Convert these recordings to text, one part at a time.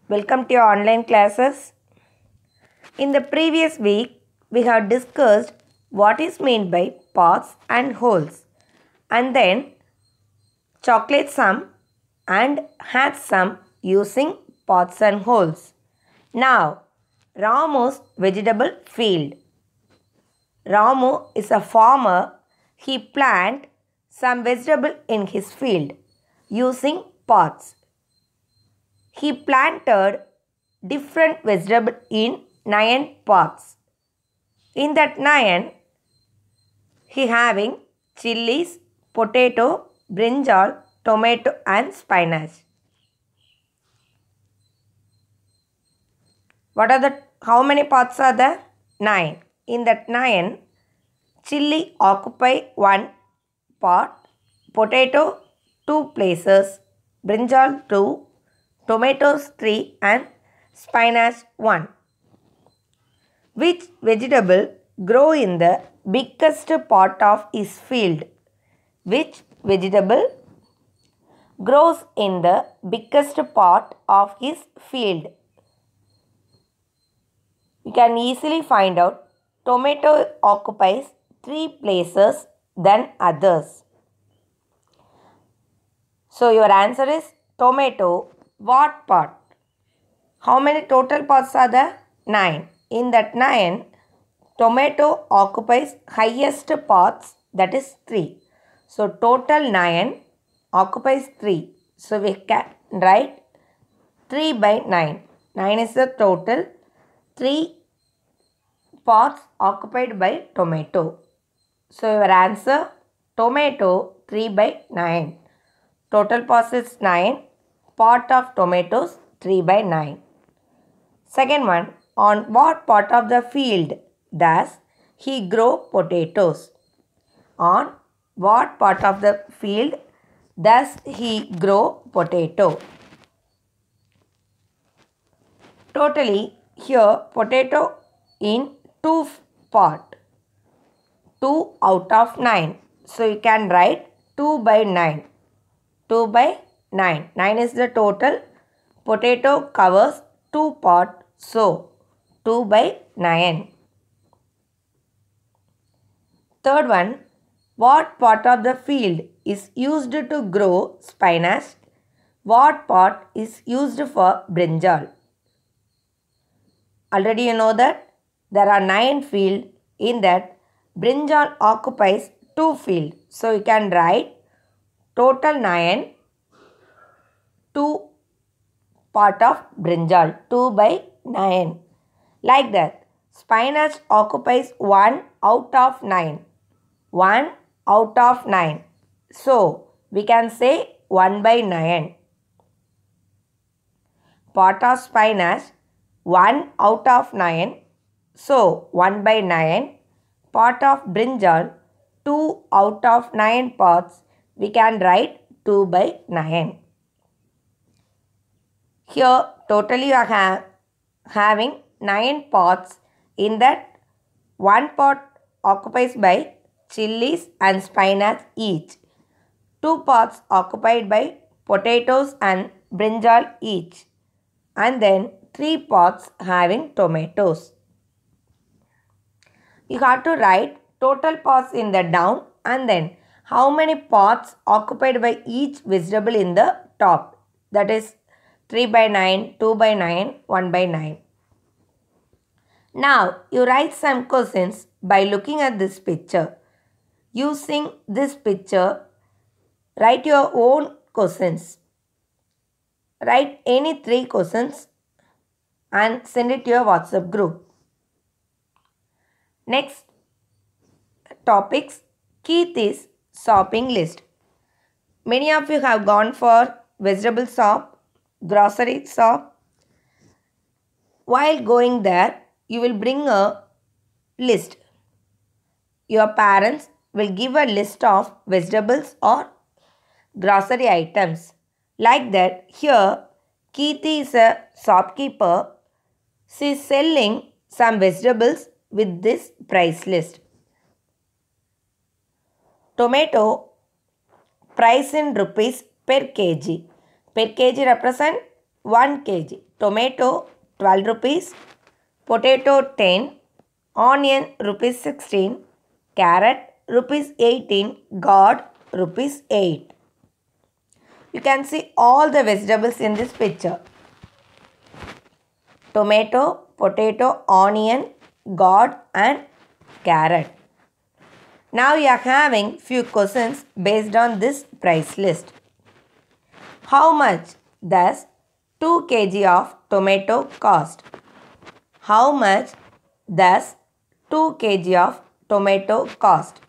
Welcome to your online classes. In the previous week, we have discussed what is meant by pots and holes, and then calculate sum and had sum using pots and holes. Now, Ramu's vegetable field. Ramu is a farmer. He planted some vegetable in his field using pots. He planted different vegetables in 9 pots. In that 9, he having chilies, potato, brinjal, tomato and spinach. How many pots are there? 9. In that 9, chili occupy 1 pot, potato 2 places, brinjal 2, tomatoes 3 and spinach 1. Which vegetable grow in the biggest part of his field? Which vegetable grows in the biggest part of his field? You can easily find out. Tomato occupies 3 places than others. So your answer is tomato. What pot? How many total pots are there? 9. In that 9, tomato occupies highest pots, that is 3. So total 9 occupies 3. So we can write 3 by 9. 9 is the total. 3 pots occupied by tomato. So your answer tomato 3 by 9. Total pots is 9. Pot of tomatoes 3 by 9. Second one, on what part of the field does he grow potatoes? On what part of the field does he grow potato? Totally here potato in 2 pot. 2 out of 9. So you can write 2 by 9. 2 by 9. 9 is the total. Potato covers 2 pot. So 2 by 9. Third one. What part of the field is used to grow spinach? What part is used for brinjal? Already you know that there are 9 fields. In that brinjal occupies 2 fields. So you can write total 9, 2 part of brinjal, 2 by 9. Like that. Spinach occupies 1 out of 9. 1 out of 9. So we can say 1 by 9. Pot of spinach 1 out of 9. So 1 by 9. Pot of brinjal 2 out of 9 pots. We can write 2 by 9. Here totally you are having 9 pots. In that 1 pot occupies by chilies and spinach each. 2 pots occupied by potatoes and brinjal each. And then 3 pots having tomatoes. You have to write total pots in the down and then how many pots occupied by each vegetable in the top. That is 3 by 9, 2 by 9, 1 by 9. Now you write some questions by looking at this picture. Using this picture, write your own questions. Write any 3 questions and send it to your WhatsApp group. Next topics, Keith is shopping list. Many of you have gone for vegetable shop, grocery shop. While going there, you will bring a list. Your parents will give a list of vegetables or grocery items. Like that, here Keerthi is a shopkeeper. She is selling some vegetables with this price list. Tomato price in rupees per kg. Per kg represent 1 kg. tomato 12 rupees, potato 10, onion rupees 16, carrot rupees 18, gourd rupees 8. You can see all the vegetables in this picture. Tomato, potato, onion, gourd and carrot. Now we are having few questions based on this price list. How much does 2 kg of tomato cost? How much does 2 kg of tomato cost?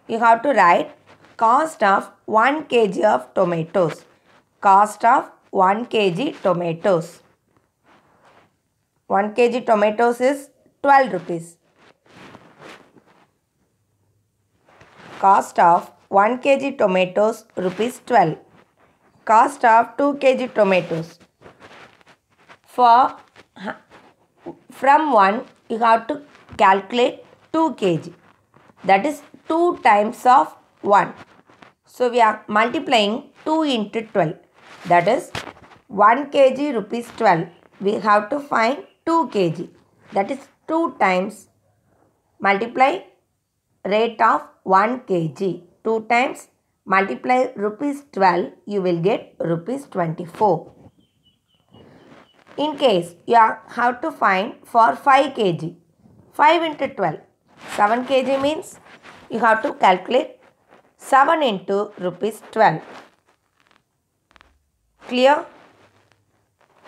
You have to write cost of 1 kg of tomatoes. Cost of 1 kg tomatoes. 1 kg tomatoes is 12 rupees. Cost of 1 kg tomatoes rupees 12. Cost of 2 kg tomatoes. From 1 you have to calculate 2 kg. That is 2 times of 1. So we are multiplying 2 into 12. That is 1 kg rupees 12. We have to find 2 kg. That is 2 times multiply rate of 1 kg. 2 times multiply rupees 12, you will get rupees 24. In case you have to find for 5 kg. 5 into 12. 7 kg means you have to calculate 7 into rupees 12. Clear?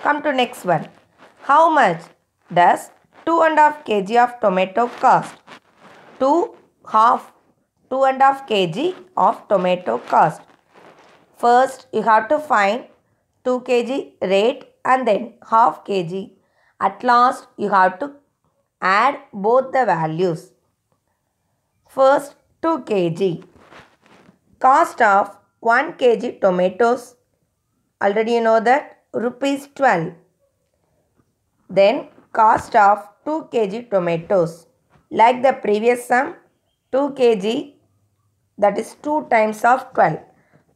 Come to next one. How much does 2.5 kg of tomato cost? 2.5 kg of tomato cost. First you have to find 2 kg rate and then half kg. At last you have to add both the values. First 2 kg. Cost of 1 kg tomatoes. Already you know that rupees 12. Then cost of 2 kg tomatoes. Like the previous sum, 2 kg, that is 2 times of 12.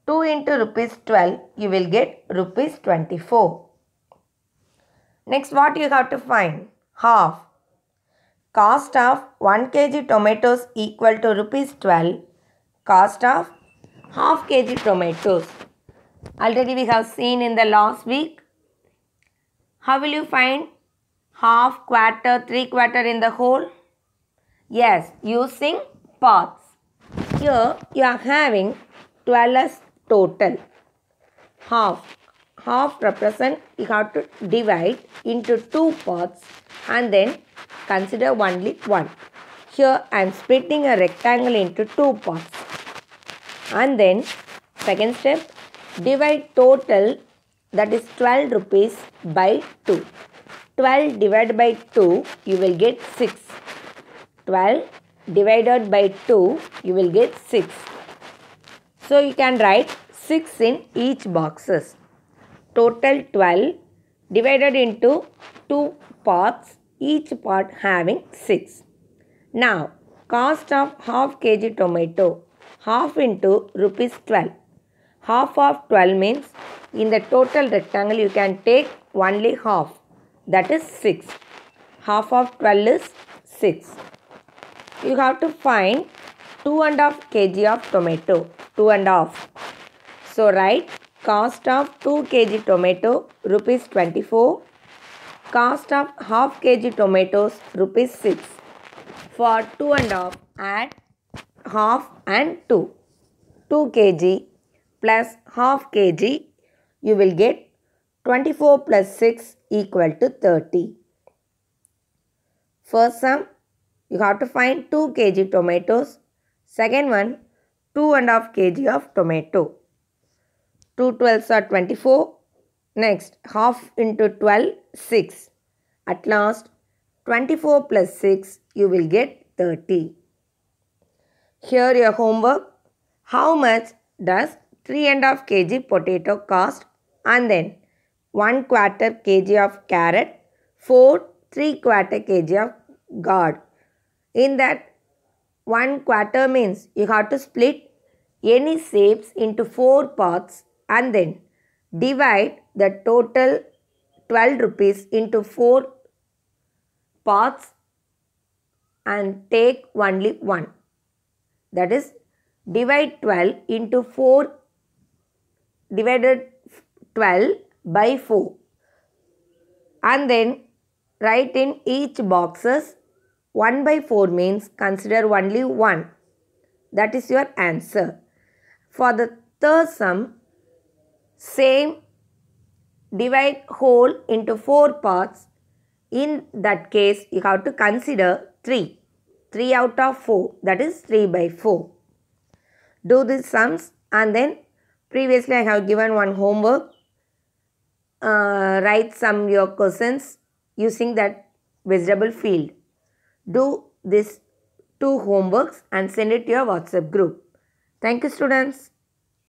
2 into rupees 12, you will get rupees 24. Next, what you have to find? Half. Cost of 1 kg tomatoes equal to rupees 12. Cost of half kg tomatoes. Already we have seen in the last week. How will you find half, quarter, 3/4 in the whole? Yes, using parts. Here you are having 12 as total. Half represent you have to divide into 2 parts and then consider only 1. Here I am splitting a rectangle into 2 parts. And then second step, divide total, that is 12 rupees by 2. 12 divided by 2, you will get 6. 12 divided by 2, you will get 6. So you can write 6 in each boxes. Total 12 divided into 2 parts, each part having 6. Now, cost of half kg tomato, half into rupees 12. Half of 12 means in the total rectangle you can take only half, that is 6. Half of 12 is 6. You have to find 2.5 kg of tomato, 2.5. So write cost of 2 kg tomato rupees 24. Cost of half kg tomatoes rupees 6. For 2.5 add half and 2. 2 kg plus half kg, you will get 24 plus 6 equal to 30. First sum, you have to find 2 kg tomatoes. Second one, 2.5 kg of tomato. 2 12s are 24. Next, half into 12, 6. At last, 24 plus 6, you will get 30. Here your homework. How much does 3.5 kg potato cost? And then 1/4 kg of carrot, 4 3/4 kg of gourd. In that 1/4 means you have to split any shapes into 4 parts and then divide the total 12 rupees into 4 parts and take only 1. That is, divide 12 into 4 divided 12 by 4. And then write in each boxes 1 by 4 means consider only 1. That is your answer. For the third sum, same, divide whole into 4 parts. In that case, you have to consider 3. 3 out of 4, that is 3 by 4. Do these sums, and then previously I have given one homework. Write some your questions using that vegetable field. Do these 2 homeworks and send it to your WhatsApp group. Thank you, students.